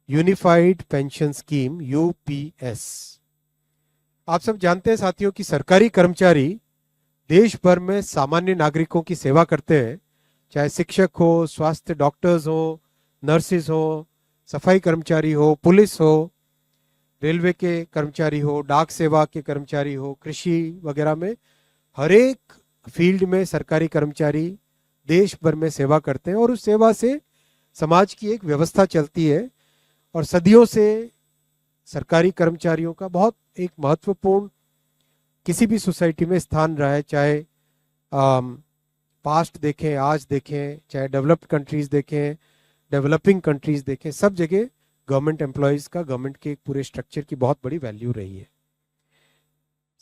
Unified pension scheme UPS. आप सब जानते हैं साथियों कि सरकारी कर्मचारी देश भर में सामान्य नागरिकों की सेवा करते हैं, चाहे शिक्षक हो, स्वास्थ्य डॉक्टर्स हो, नर्सेज हो, सफाई कर्मचारी हो, पुलिस हो, रेलवे के कर्मचारी हो, डाक सेवा के कर्मचारी हो, कृषि वगैरह में हर एक फील्ड में सरकारी कर्मचारी देश भर में सेवा करते हैं और उस सेवा से समाज की एक व्यवस्था चलती है। और सदियों से सरकारी कर्मचारियों का बहुत एक महत्वपूर्ण किसी भी सोसाइटी में स्थान रहा है, चाहे पास्ट देखें, आज देखें, चाहे डेवलप्ड कंट्रीज देखें, डेवलपिंग कंट्रीज देखें, सब जगह गवर्नमेंट एम्प्लॉयज़ का, गवर्नमेंट के एक पूरे स्ट्रक्चर की बहुत बड़ी वैल्यू रही है।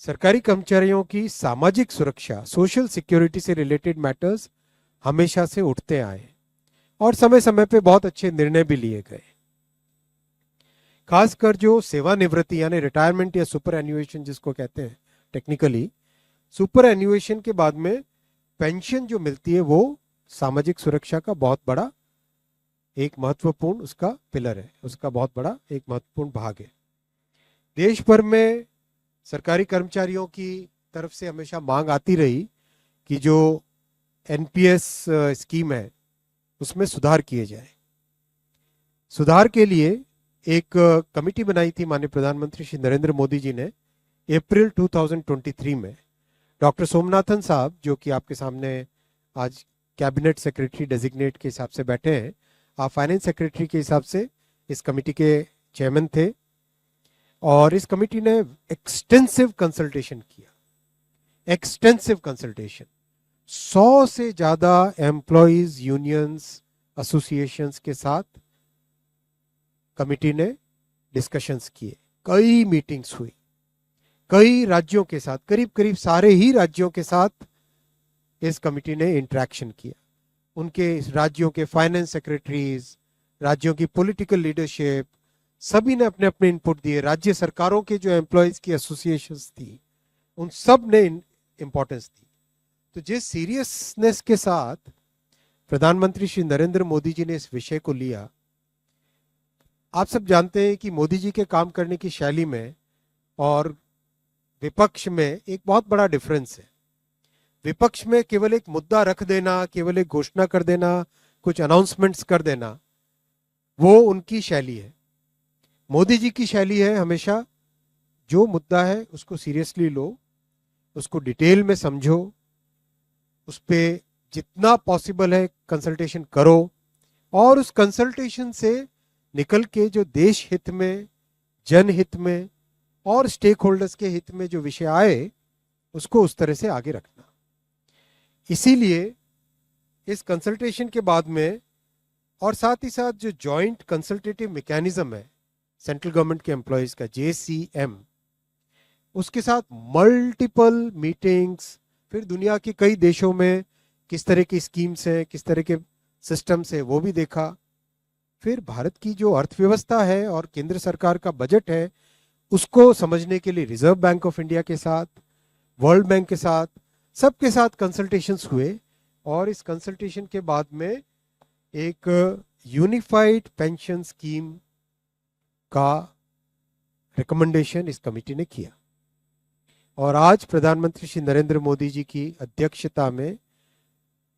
सरकारी कर्मचारियों की सामाजिक सुरक्षा, सोशल सिक्योरिटी से रिलेटेड मैटर्स हमेशा से उठते आए और समय समय पे बहुत अच्छे निर्णय भी लिए गए। खासकर जो सेवानिवृत्ति यानी रिटायरमेंट या सुपर एन्युएशन जिसको कहते हैं टेक्निकली, सुपर एन्युएशन के बाद में पेंशन जो मिलती है वो सामाजिक सुरक्षा का बहुत बड़ा एक महत्वपूर्ण उसका पिलर है, उसका बहुत बड़ा एक महत्वपूर्ण भाग है। देश भर में सरकारी कर्मचारियों की तरफ से हमेशा मांग आती रही कि जो एनपीएस स्कीम है उसमें सुधार किए जाए। सुधार के लिए एक कमेटी बनाई थी माननीय प्रधानमंत्री श्री नरेंद्र मोदी जी ने अप्रैल 2023 में। डॉक्टर सोमनाथन साहब जो कि आपके सामने आज कैबिनेट सेक्रेटरी डेजिग्नेट के हिसाब से बैठे हैं, आप फाइनेंस सेक्रेटरी के हिसाब से इस कमेटी के चेयरमैन थे और इस कमेटी ने एक्सटेंसिव कंसल्टेशन किया, एक्सटेंसिव कंसल्टेशन। 100 से ज्यादा एम्प्लॉयज यूनियंस एसोसिएशंस के साथ कमेटी ने डिस्कशंस किए, कई मीटिंग्स हुई, कई राज्यों के साथ, करीब करीब सारे ही राज्यों के साथ इस कमेटी ने इंटरेक्शन किया। उनके राज्यों के फाइनेंस सेक्रेटरीज, राज्यों की पॉलिटिकल लीडरशिप, सभी ने अपने अपने इनपुट दिए। राज्य सरकारों के जो एम्प्लॉयज की एसोसिएशंस थी उन सब ने इंपॉर्टेंस दी। तो जिस सीरियसनेस के साथ प्रधानमंत्री श्री नरेंद्र मोदी जी ने इस विषय को लिया, आप सब जानते हैं कि मोदी जी के काम करने की शैली में और विपक्ष में एक बहुत बड़ा डिफरेंस है। विपक्ष में केवल एक मुद्दा रख देना, केवल एक घोषणा कर देना, कुछ अनाउंसमेंट्स कर देना, वो उनकी शैली है। मोदी जी की शैली है हमेशा जो मुद्दा है उसको सीरियसली लो, उसको डिटेल में समझो, उस पर जितना पॉसिबल है कंसल्टेशन करो और उस कंसल्टेशन से निकल के जो देश हित में, जनहित में और स्टेक होल्डर्स के हित में जो विषय आए उसको उस तरह से आगे रखना। इसीलिए इस कंसल्टेशन के बाद में और साथ ही साथ जो जॉइंट कंसल्टेटिव मैकेनिज्म है सेंट्रल गवर्नमेंट के एम्प्लॉयज का, जेसीएम, उसके साथ मल्टीपल मीटिंग्स, फिर दुनिया के कई देशों में किस तरह की स्कीम्स हैं, किस तरह के सिस्टम्स हैं वो भी देखा। फिर भारत की जो अर्थव्यवस्था है और केंद्र सरकार का बजट है उसको समझने के लिए रिजर्व बैंक ऑफ इंडिया के साथ, वर्ल्ड बैंक के साथ, सबके साथ कंसल्टेशंस हुए और इस कंसल्टेशन के बाद में एक यूनिफाइड पेंशन स्कीम का रिकमेंडेशन इस कमेटी ने किया और आज प्रधानमंत्री श्री नरेंद्र मोदी जी की अध्यक्षता में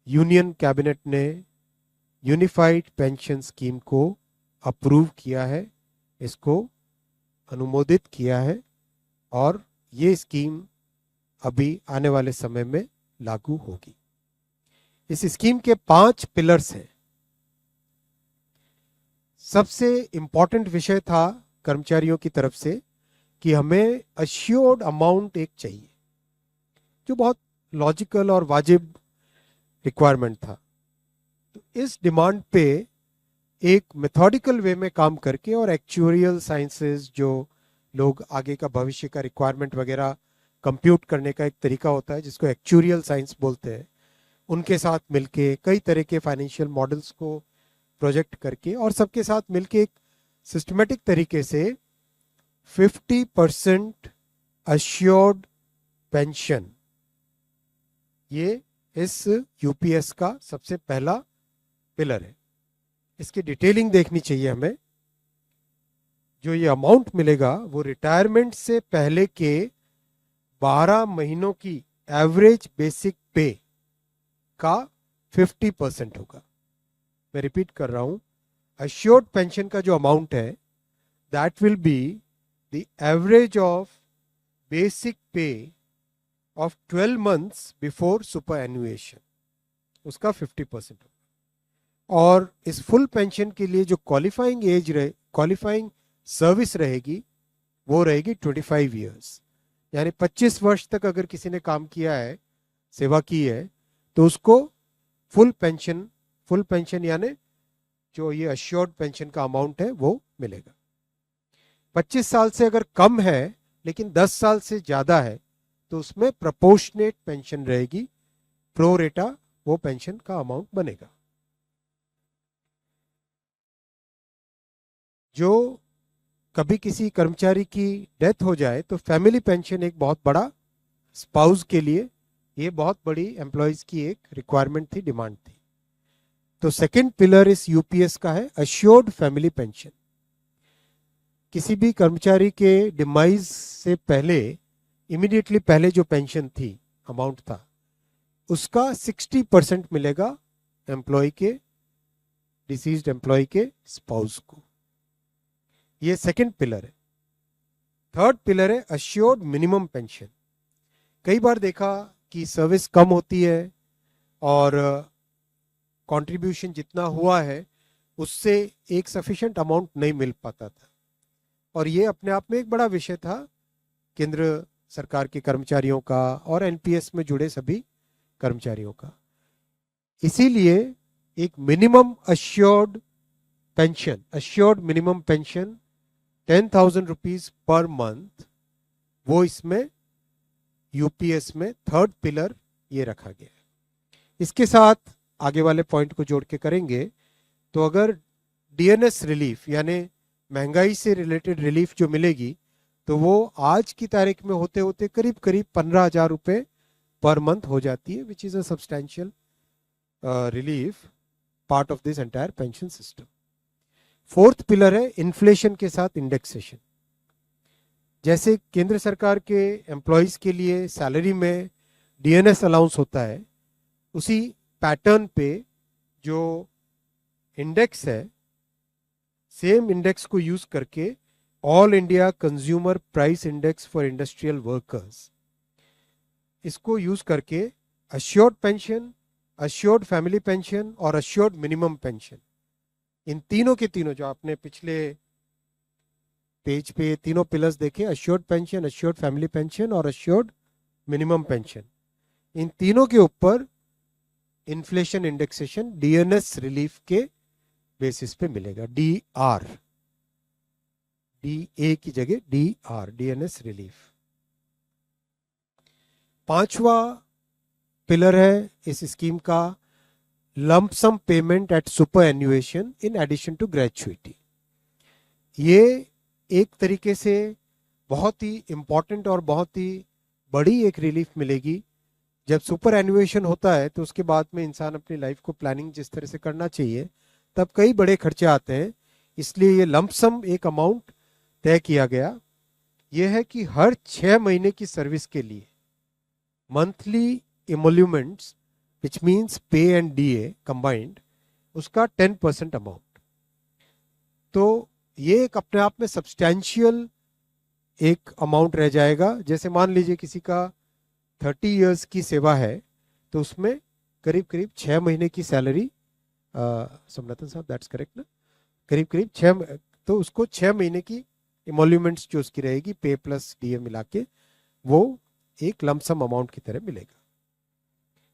यूनियन कैबिनेट ने यूनिफाइड पेंशन स्कीम को अप्रूव किया है, इसको अनुमोदित किया है और ये स्कीम अभी आने वाले समय में लागू होगी। इस स्कीम के 5 पिलर्स हैं। सबसे इंपॉर्टेंट विषय था कर्मचारियों की तरफ से कि हमें अश्योर्ड अमाउंट एक चाहिए, जो बहुत लॉजिकल और वाजिब रिक्वायरमेंट था। तो इस डिमांड पे एक मेथोडिकल वे में काम करके और एक्चुअरियल साइंसेस, जो लोग आगे का भविष्य का रिक्वायरमेंट वगैरह कंप्यूट करने का एक तरीका होता है जिसको एक्चुअरियल साइंस बोलते हैं, उनके साथ मिलके कई तरह के फाइनेंशियल मॉडल्स को प्रोजेक्ट करके और सबके साथ मिलके एक सिस्टमेटिक तरीके से 50% अश्योर्ड पेंशन, ये इस यूपीएस का सबसे पहला पिलर है। इसकी डिटेलिंग देखनी चाहिए हमें। जो ये अमाउंट मिलेगा वो रिटायरमेंट से पहले के 12 महीनों की एवरेज बेसिक पे का 50% होगा। मैं रिपीट कर रहा हूं, अश्योर्ड पेंशन का जो अमाउंट है that will be the average of basic पे ऑफ 12 मंथ्स बिफोर सुपर एनुएशन, उसका 50% होगा। और इस फुल पेंशन के लिए जो क्वालिफाइंग सर्विस रहेगी वो रहेगी 25 ईयर्स, यानी 25 वर्ष तक अगर किसी ने काम किया है, सेवा की है, तो उसको फुल पेंशन यानी जो ये अश्योर्ड पेंशन का अमाउंट है वो मिलेगा। 25 साल से अगर कम है लेकिन 10 साल से ज्यादा है तो उसमें प्रोपोर्शनेट पेंशन रहेगी, प्रो रेटा वो पेंशन का अमाउंट बनेगा। जो कभी किसी कर्मचारी की डेथ हो जाए तो फैमिली पेंशन एक बहुत बड़ा, स्पाउस के लिए ये बहुत बड़ी एम्प्लॉयज की एक रिक्वायरमेंट थी, डिमांड थी। तो सेकंड पिलर इस यूपीएस का है अश्योर्ड फैमिली पेंशन। किसी भी कर्मचारी के डिमाइज से पहले, इमीडिएटली पहले जो पेंशन थी, अमाउंट था, उसका 60% मिलेगा एम्प्लॉय के, डिसीज्ड एम्प्लॉय के स्पाउस को। ये सेकंड पिलर है। थर्ड पिलर है अश्योर्ड मिनिमम पेंशन। कई बार देखा कि सर्विस कम होती है और कंट्रीब्यूशन जितना हुआ है उससे एक सफिशिएंट अमाउंट नहीं मिल पाता था, और ये अपने आप में एक बड़ा विषय था केंद्र सरकार के कर्मचारियों का और एनपीएस में जुड़े सभी कर्मचारियों का। इसीलिए एक minimum assured minimum pension 10,000 rupees per month, वो इसमें यूपीएस में थर्ड पिलर ये रखा गया है। इसके साथ आगे वाले पॉइंट को जोड़ के करेंगे तो अगर डीएनएस रिलीफ यानी महंगाई से रिलेटेड रिलीफ जो मिलेगी तो वो आज की तारीख में होते होते करीब करीब 15,000 रुपये पर मंथ हो जाती है, which is a substantial relief part of this entire pension system. Fourth pillar है इन्फ्लेशन के साथ इंडेक्सेशन। जैसे केंद्र सरकार के एम्प्लॉयज के लिए सैलरी में डीएनएस अलाउंस होता है, उसी पैटर्न पे जो इंडेक्स है, सेम इंडेक्स को यूज करके all India consumer price index for industrial workers, इसको यूज करके assured pension, assured family pension और अश्योर्ड मिनिमम पेंशन, इन तीनों के तीनों जो आपने पिछले पेज पे तीनों पिलर्स देखे, assured pension, assured family pension और अश्योर्ड मिनिमम पेंशन, इन तीनों के ऊपर इन्फ्लेशन इंडेक्सेशन डीएनएस रिलीफ के बेसिस पे मिलेगा। डीआर, डीए की जगह डीआर, डीएनएस रिलीफ। पांचवा पिलर है इस स्कीम का lump sum payment at superannuation in addition to gratuity. ये एक तरीके से बहुत ही इंपॉर्टेंट और बहुत ही बड़ी एक रिलीफ मिलेगी। जब सुपर एनुएशन होता है तो उसके बाद में इंसान अपनी लाइफ को प्लानिंग जिस तरह से करना चाहिए तब कई बड़े खर्चे आते हैं, इसलिए ये लंपसम एक अमाउंट तय किया गया। यह है कि हर 6 महीने की सर्विस के लिए मंथली इमोल्यूमेंट्स विच मीन्स पे एंड डीए कंबाइंड, उसका 10% अमाउंट। तो ये एक अपने आप में सब्सटैंशियल एक अमाउंट रह जाएगा। जैसे मान लीजिए किसी का 30 इयर्स की सेवा है तो उसमें करीब करीब 6 महीने की सैलरी, सोमनाथन साहब दैट्स करेक्ट ना, करीब करीब 6, तो उसको 6 महीने की इमोल्यूमेंट्स जो उसकी रहेगी पे प्लस डीए मिला के वो एक लमसम अमाउंट की तरह मिलेगा।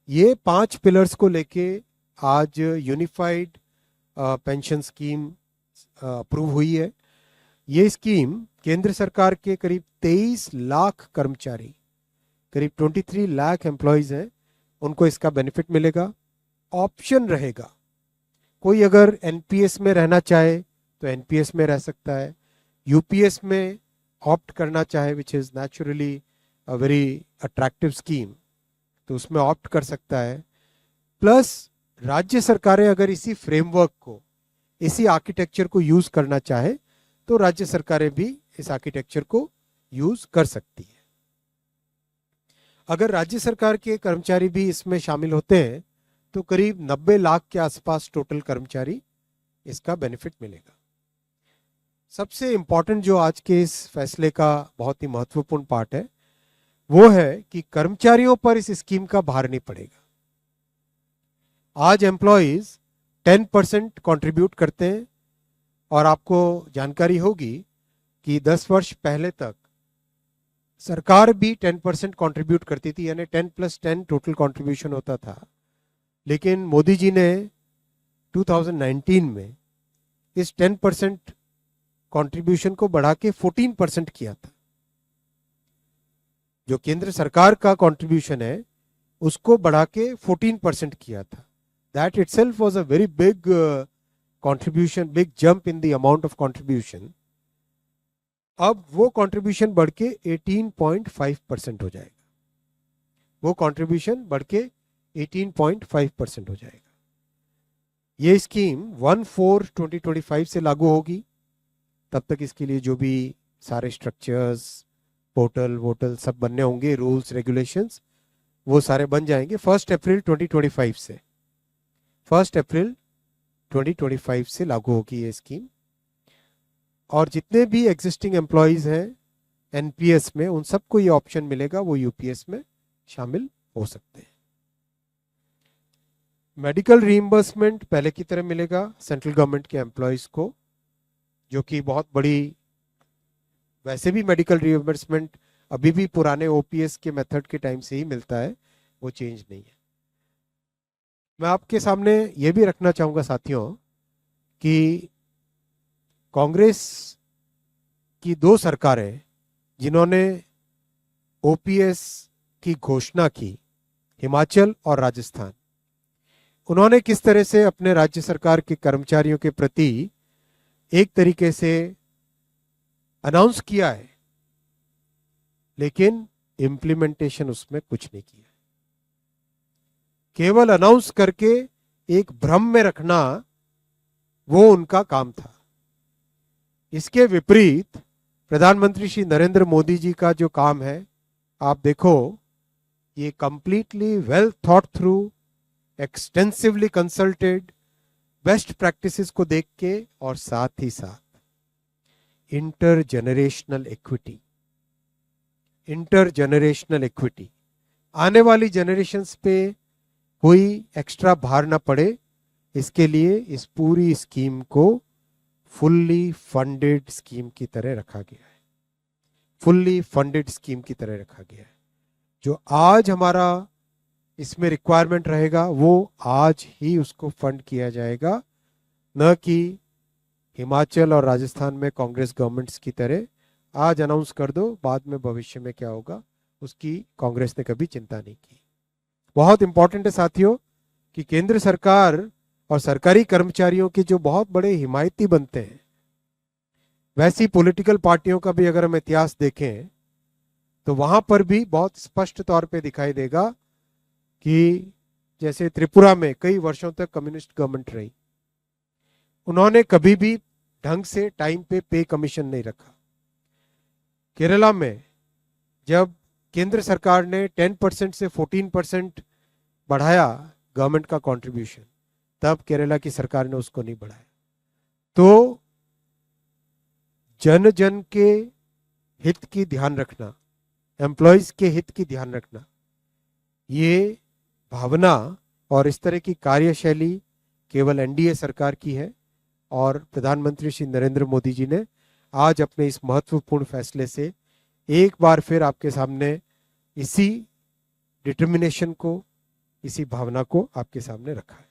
ये 5 पिलर्स को लेके आज यूनिफाइड पेंशन स्कीम अप्रूव हुई है। ये स्कीम केंद्र सरकार के करीब 23 लाख कर्मचारी, करीब 23 लाख एम्प्लॉयज हैं, उनको इसका बेनिफिट मिलेगा। ऑप्शन रहेगा, कोई अगर एनपीएस में रहना चाहे तो एनपीएस में रह सकता है, यूपीएस में ऑप्ट करना चाहे which is naturally a very attractive scheme तो उसमें ऑप्ट कर सकता है। प्लस राज्य सरकारें अगर इसी फ्रेमवर्क को, इसी आर्किटेक्चर को यूज करना चाहे तो राज्य सरकारें भी इस आर्किटेक्चर को यूज कर सकती है। अगर राज्य सरकार के कर्मचारी भी इसमें शामिल होते हैं तो करीब 90 लाख के आसपास टोटल कर्मचारी इसका बेनिफिट मिलेगा। सबसे इंपॉर्टेंट जो आज के इस फैसले का बहुत ही महत्वपूर्ण पार्ट है वो है कि कर्मचारियों पर इस स्कीम का भार नहीं पड़ेगा। आज एम्प्लॉइज 10% कंट्रीब्यूट करते हैं और आपको जानकारी होगी कि 10 वर्ष पहले तक सरकार भी 10% कंट्रीब्यूट करती थी, यानी 10+10 टोटल कंट्रीब्यूशन होता था। लेकिन मोदी जी ने 2019 में इस 10% कंट्रीब्यूशन को बढ़ा के 14% किया था। जो केंद्र सरकार का कंट्रीब्यूशन है उसको बढ़ा के 14% किया था। That itself was a very big contribution, big jump in the amount of contribution. अब वो कंट्रीब्यूशन बढ़ के 18.5% हो जाएगा। वो कंट्रीब्यूशन बढ़ के 18.5% हो जाएगा। ये स्कीम 1/4/2025 से लागू होगी। तब तक इसके लिए जो भी सारे स्ट्रक्चर्स, पोर्टल वोटल सब बनने होंगे, रूल्स रेगुलेशंस, वो सारे बन जाएंगे 1 अप्रैल 2025 से। 1 अप्रैल 2025 से लागू होगी ये स्कीम। और जितने भी एग्जिस्टिंग एम्प्लॉयज हैं एनपीएस में, उन सबको ये ऑप्शन मिलेगा, वो यूपीएस में शामिल हो सकते हैं। मेडिकल रीइंबर्समेंट पहले की तरह मिलेगा सेंट्रल गवर्नमेंट के एम्प्लॉयज को, जो कि बहुत बड़ी, वैसे भी मेडिकल रीइंबर्समेंट अभी भी पुराने ओपीएस के मेथड के टाइम से ही मिलता है, वो चेंज नहीं है। मैं आपके सामने ये भी रखना चाहूँगा साथियों कि कांग्रेस की 2 सरकारें जिन्होंने ओपीएस की घोषणा की, हिमाचल और राजस्थान, उन्होंने किस तरह से अपने राज्य सरकार के कर्मचारियों के प्रति एक तरीके से अनाउंस किया है, लेकिन इम्प्लीमेंटेशन उसमें कुछ नहीं किया। केवल अनाउंस करके एक भ्रम में रखना वो उनका काम था। इसके विपरीत प्रधानमंत्री श्री नरेंद्र मोदी जी का जो काम है, आप देखो, ये completely well thought through, extensively consulted, best practices को देख के, और साथ ही साथ इंटरजेनरेशनल इक्विटी, इंटरजेनरेशनल इक्विटी, आने वाली जनरेशन्स पे कोई एक्स्ट्रा भार ना पड़े, इसके लिए इस पूरी स्कीम को फुल्ली फंडेड स्कीम की तरह रखा गया है। फुल्ली फंडेड स्कीम की तरह रखा गया है। जो आज हमारा इसमें रिक्वायरमेंट रहेगा वो आज ही उसको फंड किया जाएगा, न कि हिमाचल और राजस्थान में कांग्रेस गवर्नमेंट्स की तरह आज अनाउंस कर दो, बाद में भविष्य में क्या होगा उसकी कांग्रेस ने कभी चिंता नहीं की। बहुत इंपॉर्टेंट है साथियों कि केंद्र सरकार और सरकारी कर्मचारियों के जो बहुत बड़े हिमायती बनते हैं, वैसी पॉलिटिकल पार्टियों का भी अगर हम इतिहास देखें तो वहां पर भी बहुत स्पष्ट तौर पे दिखाई देगा कि जैसे त्रिपुरा में कई वर्षों तक कम्युनिस्ट गवर्नमेंट रही, उन्होंने कभी भी ढंग से टाइम पे कमीशन नहीं रखा। केरला में जब केंद्र सरकार ने 10% से 14% बढ़ाया गवर्नमेंट का कंट्रीब्यूशन, तब केरला की सरकार ने उसको नहीं बढ़ाया। तो जन जन के हित की ध्यान रखना, एम्प्लॉयज के हित की ध्यान रखना, ये भावना और इस तरह की कार्यशैली केवल एनडीए सरकार की है। और प्रधानमंत्री श्री नरेंद्र मोदी जी ने आज अपने इस महत्वपूर्ण फैसले से एक बार फिर आपके सामने इसी डिटर्मिनेशन को, इसी भावना को आपके सामने रखा है।